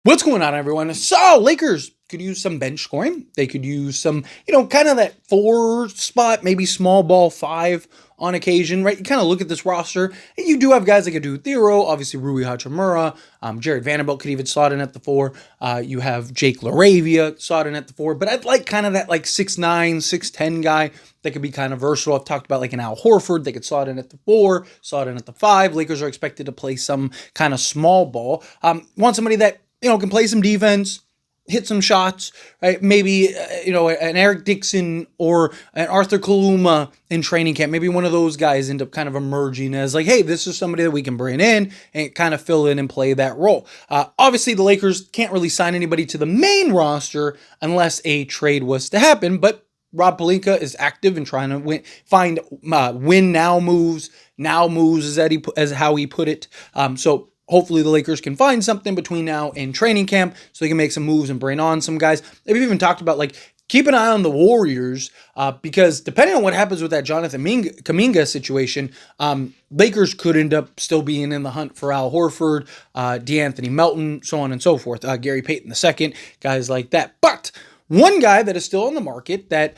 What's going on, everyone? So, Lakers could use some bench scoring. They could use some, kind of that four spot, maybe small ball five on occasion, right? You kind of look at this roster, and you do have guys like Adu Thero, obviously Rui Hachimura, Jared Vanderbilt could even slot in at the four. You have Jake LaRavia slot in at the four, but I'd like kind of that like 6'9", 6'10" guy that could be kind of versatile. I've talked about like an Al Horford. They could slot in at the four, slot in at the five. Lakers are expected to play some kind of small ball. Want somebody that can play some defense, hit some shots, right? Maybe, an Eric Dixon or an Arthur Kaluma in training camp. Maybe one of those guys end up kind of emerging as like, hey, this is somebody that we can bring in and kind of fill in and play that role. Obviously, the Lakers can't really sign anybody to the main roster unless a trade was to happen, but Rob Pelinka is active and trying to find win now moves. Now moves as how he put it. So hopefully the Lakers can find something between now and training camp so they can make some moves and bring on some guys. They've even talked about keep an eye on the Warriors because depending on what happens with that Jonathan Kuminga situation, Lakers could end up still being in the hunt for Al Horford, DeAnthony Melton, so on and so forth. Gary Payton II, guys like that. But one guy that is still on the market that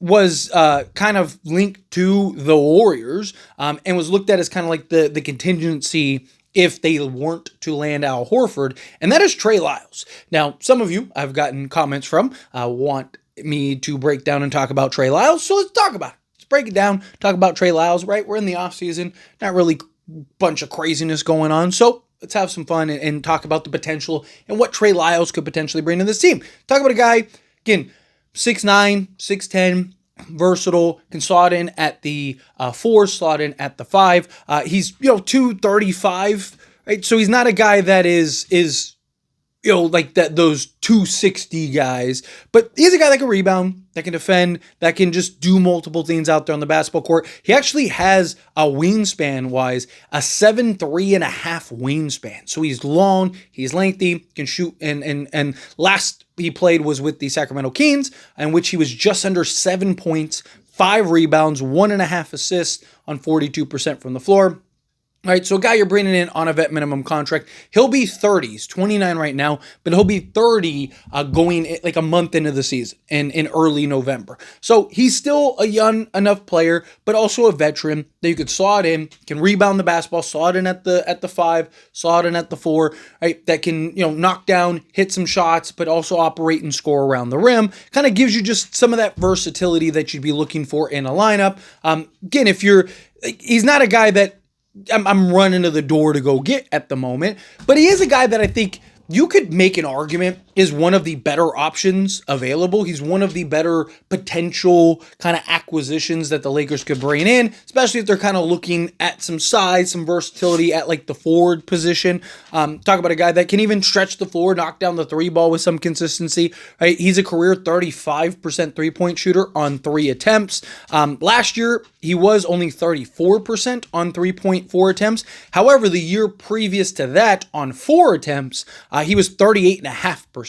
was kind of linked to the Warriors and was looked at as kind of like the contingency if they weren't to land Al Horford, and that is Trey Lyles. Now, some of you I've gotten comments from want me to break down and talk about Trey Lyles, so let's talk about it. Let's break it down, talk about Trey Lyles, right? We're in the offseason, not really a bunch of craziness going on, so let's have some fun and talk about the potential and what Trey Lyles could potentially bring to this team. Talk about a guy, again, 6'9", 6'10", versatile, can slot in at the 4, slot in at the 5. He's 235, right? So he's not a guy that is like that those 260 guys, but he's a guy that can rebound, that can defend, that can just do multiple things out there on the basketball court. He actually has a wingspan-wise, a 7'3.5" wingspan. So he's long, he's lengthy, can shoot, and last he played was with the Sacramento Kings, in which he was just under 7 points, 5 rebounds, 1.5 assists on 42% from the floor. All right, so a guy you're bringing in on a vet minimum contract, he'll be 30. He's 29 right now, but he'll be 30 going like a month into the season in early November. So he's still a young enough player, but also a veteran that you could slot in, can rebound the basketball, slot in at the 5, slot in at the 4, right? That can knock down, hit some shots, but also operate and score around the rim. Kind of gives you just some of that versatility that you'd be looking for in a lineup. Again, he's not a guy that I'm running to the door to go get at the moment, but he is a guy that I think you could make an argument is one of the better options available. He's one of the better potential kind of acquisitions that the Lakers could bring in, especially if they're kind of looking at some size, some versatility at like the forward position. Talk about a guy that can even stretch the floor, knock down the 3 ball with some consistency. Right? He's a career 35% 3-point shooter on 3 attempts. Last year, he was only 34% on 3.4 attempts. However, the year previous to that, on 4 attempts, he was 38.5%.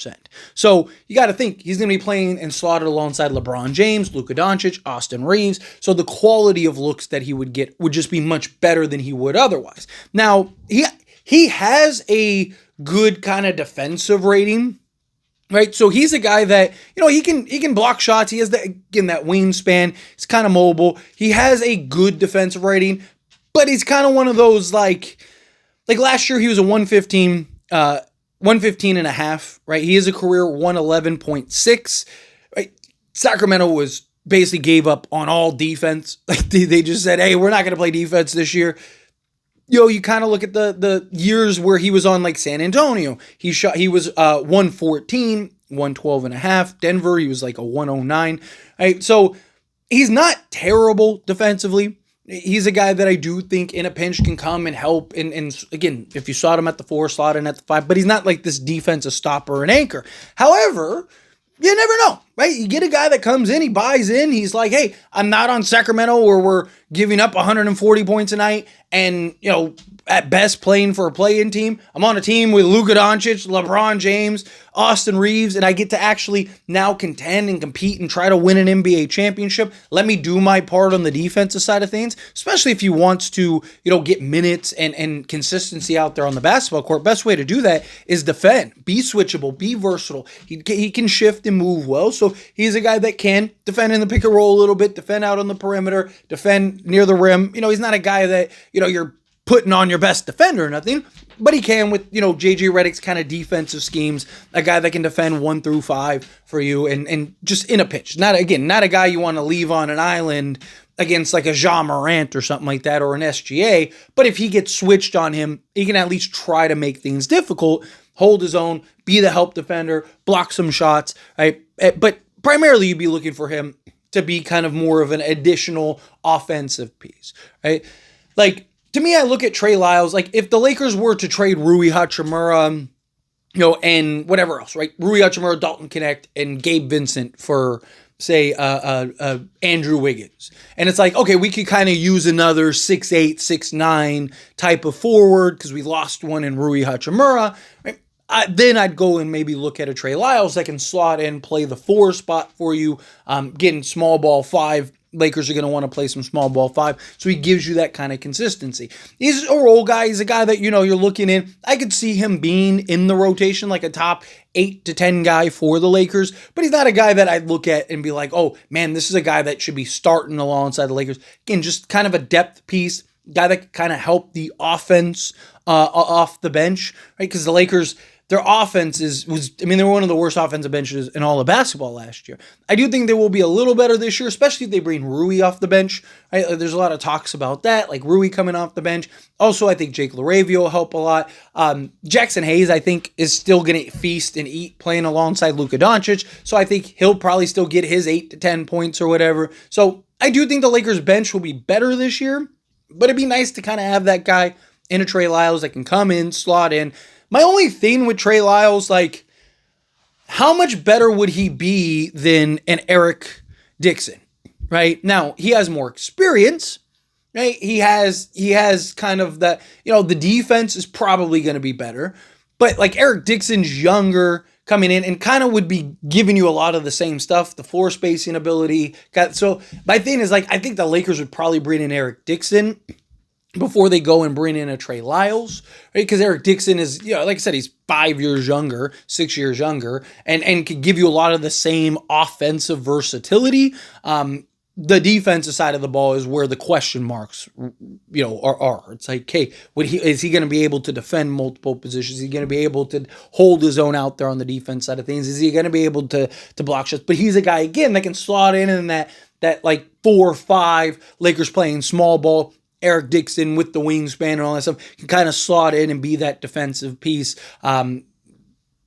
So you got to think he's going to be playing and slotted alongside LeBron James, Luka Doncic, Austin Reeves. So the quality of looks that he would get would just be much better than he would otherwise. Now, he has a good kind of defensive rating. Right, so he's a guy that he can block shots. He has that wingspan. He's kind of mobile. He has a good defensive rating, but he's kind of one of those like last year he was a 115 and a half. Right, he is a career 111.6. Right, Sacramento was basically gave up on all defense. Like they just said, hey, we're not going to play defense this year. You kind of look at the years where he was on like San Antonio. He was 114, 112 and a half. Denver, he was like a 109. Right? So he's not terrible defensively. He's a guy that I do think in a pinch can come and help. And again, if you slot him at the 4, slot in at the 5, but he's not like this defensive stopper and anchor. However, you never know. right? You get a guy that comes in, he buys in, he's like, hey, I'm not on Sacramento where we're giving up 140 points a night and, at best playing for a play-in team. I'm on a team with Luka Doncic, LeBron James, Austin Reeves, and I get to actually now contend and compete and try to win an NBA championship. Let me do my part on the defensive side of things, especially if he wants to, get minutes and consistency out there on the basketball court. Best way to do that is defend, be switchable, be versatile. He can shift and move well, so he's a guy that can defend in the pick and roll a little bit, defend out on the perimeter, defend near the rim. He's not a guy that, you're putting on your best defender or nothing, but he can with, JJ Redick's kind of defensive schemes, a guy that can defend 1 through 5 for you and just in a pinch. Not a guy you want to leave on an island against like a Ja Morant or something like that or an SGA, but if he gets switched on him, he can at least try to make things difficult, hold his own, be the help defender, block some shots, right? But primarily you'd be looking for him to be kind of more of an additional offensive piece, right? Like, to me, I look at Trey Lyles, like if the Lakers were to trade Rui Hachimura, and whatever else, right? Rui Hachimura, Dalton Connect, and Gabe Vincent for, say, Andrew Wiggins. And it's like, okay, we could kind of use another 6'8", 6'9" type of forward because we lost one in Rui Hachimura, right? Then I'd go and maybe look at a Trey Lyles that can slot in, play the 4 spot for you, getting small ball 5. Lakers are going to want to play some small ball 5, so he gives you that kind of consistency. He's a role guy. He's a guy that, you're looking in. I could see him being in the rotation, like a top 8 to 10 guy for the Lakers, but he's not a guy that I'd look at and be like, oh, man, this is a guy that should be starting alongside the Lakers. Again, just kind of a depth piece, guy that could kind of help the offense off the bench, right? Because the Lakers, their offense they were one of the worst offensive benches in all of basketball last year. I do think they will be a little better this year, especially if they bring Rui off the bench. Right? There's a lot of talks about that, like Rui coming off the bench. Also, I think Jake LaRavia will help a lot. Jackson Hayes, I think, is still going to feast and eat playing alongside Luka Doncic, so I think he'll probably still get his 8 to 10 points or whatever. So I do think the Lakers bench will be better this year, but it'd be nice to kind of have that guy in a Trey Lyles that can come in, slot in. My only thing with Trey Lyles, like, how much better would he be than an Eric Dixon, right? Now, he has more experience, right? He has kind of that, the defense is probably going to be better, but like Eric Dixon's younger, coming in and kind of would be giving you a lot of the same stuff, the floor spacing ability. So my thing is, like, I think the Lakers would probably bring in Eric Dixon before they go and bring in a Trey Lyles, right? Because Eric Dixon is, like I said, he's 5 years younger, 6 years younger, and could give you a lot of the same offensive versatility. The defensive side of the ball is where the question marks, are. It's like, hey, is he going to be able to defend multiple positions? Is he going to be able to hold his own out there on the defense side of things? Is he going to be able to block shots? But he's a guy, again, that can slot in that like 4-5 Lakers playing small ball. Eric Dixon with the wingspan and all that stuff can kind of slot in and be that defensive piece.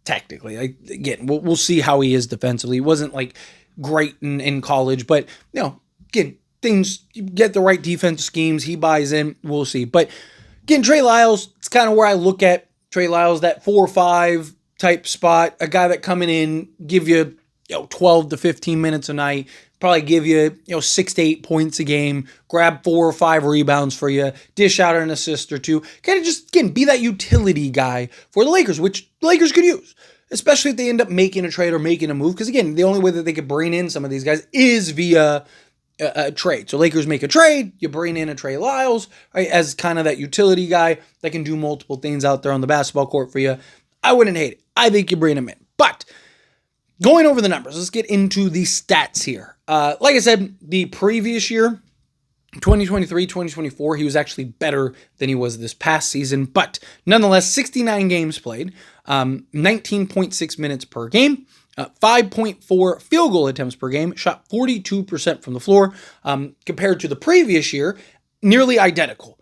Tactically, again, we'll see how he is defensively. He wasn't like great in college, but again, things, you get the right defense schemes, he buys in. We'll see. But again, Trey Lyles, it's kind of where I look at Trey Lyles, that 4-5 type spot, a guy that coming in, give you 12 to 15 minutes a night. Probably give you, 6 to 8 points a game, grab 4 or 5 rebounds for you, dish out an assist or 2. Kind of just, again, be that utility guy for the Lakers, which the Lakers could use, especially if they end up making a trade or making a move. Because, again, the only way that they could bring in some of these guys is via a trade. So Lakers make a trade, you bring in a Trey Lyles, right, as kind of that utility guy that can do multiple things out there on the basketball court for you. I wouldn't hate it. I think you bring him in. But going over the numbers, let's get into the stats here. Like I said, the previous year, 2023, 2024, he was actually better than he was this past season. But nonetheless, 69 games played, 19.6 minutes per game, 5.4 field goal attempts per game, shot 42% from the floor. Compared to the previous year, nearly identical.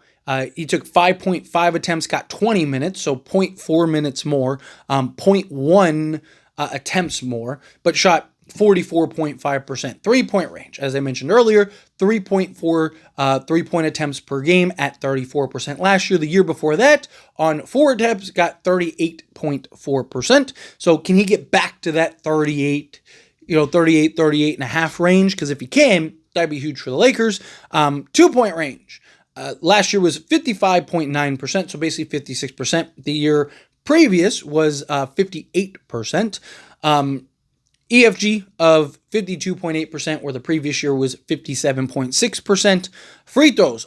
He took 5.5 attempts, got 20 minutes, so 0.4 minutes more, 0.1 attempts more, but shot 44.5% three-point range. As I mentioned earlier, 3.4 three-point attempts per game at 34%. Last year, the year before that, on 4 attempts, got 38.4%. So can he get back to that 38, 38, 38 and a half range, because if he can, that'd be huge for the Lakers. 2-point range. Last year was 55.9%, so basically 56%. The year previous was 58%. EFG of 52.8%, where the previous year was 57.6%. Free throws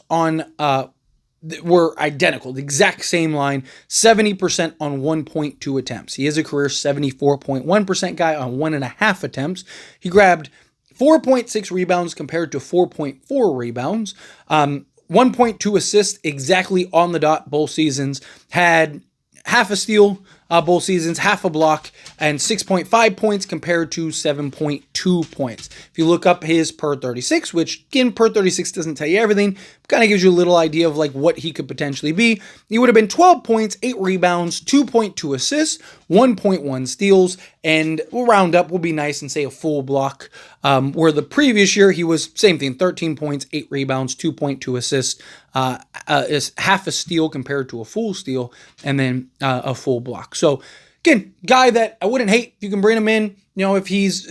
were identical, the exact same line, 70% on 1.2 attempts. He is a career 74.1% guy on 1.5 attempts. He grabbed 4.6 rebounds compared to 4.4 rebounds. 1.2 assists exactly on the dot both seasons. Had half a steal both seasons, half a block, and 6.5 points compared to 7.2 points. If you look up his per 36, which again, per 36 doesn't tell you everything, kind of gives you a little idea of like what he could potentially be. He would have been 12 points, 8 rebounds, 2.2 assists, 1.1 steals, and we'll round up, we'll be nice and say a full block, where the previous year he was same thing, 13 points, 8 rebounds, 2.2 assists, is half a steal compared to a full steal, and then a full block. So again, guy that I wouldn't hate if you can bring him in. If he's,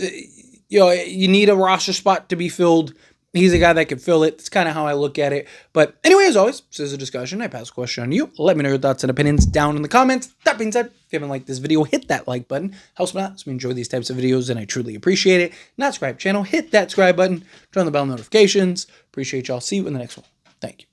you need a roster spot to be filled, he's a guy that could fill it. It's kind of how I look at it. But anyway, as always, this is a discussion. I pass a question on you. Let me know your thoughts and opinions down in the comments. That being said, if you haven't liked this video, hit that like button. Helps me out. So we enjoy these types of videos, and I truly appreciate it. Not subscribe channel, hit that subscribe button. Turn on the bell notifications. Appreciate y'all. See you in the next one. Thank you.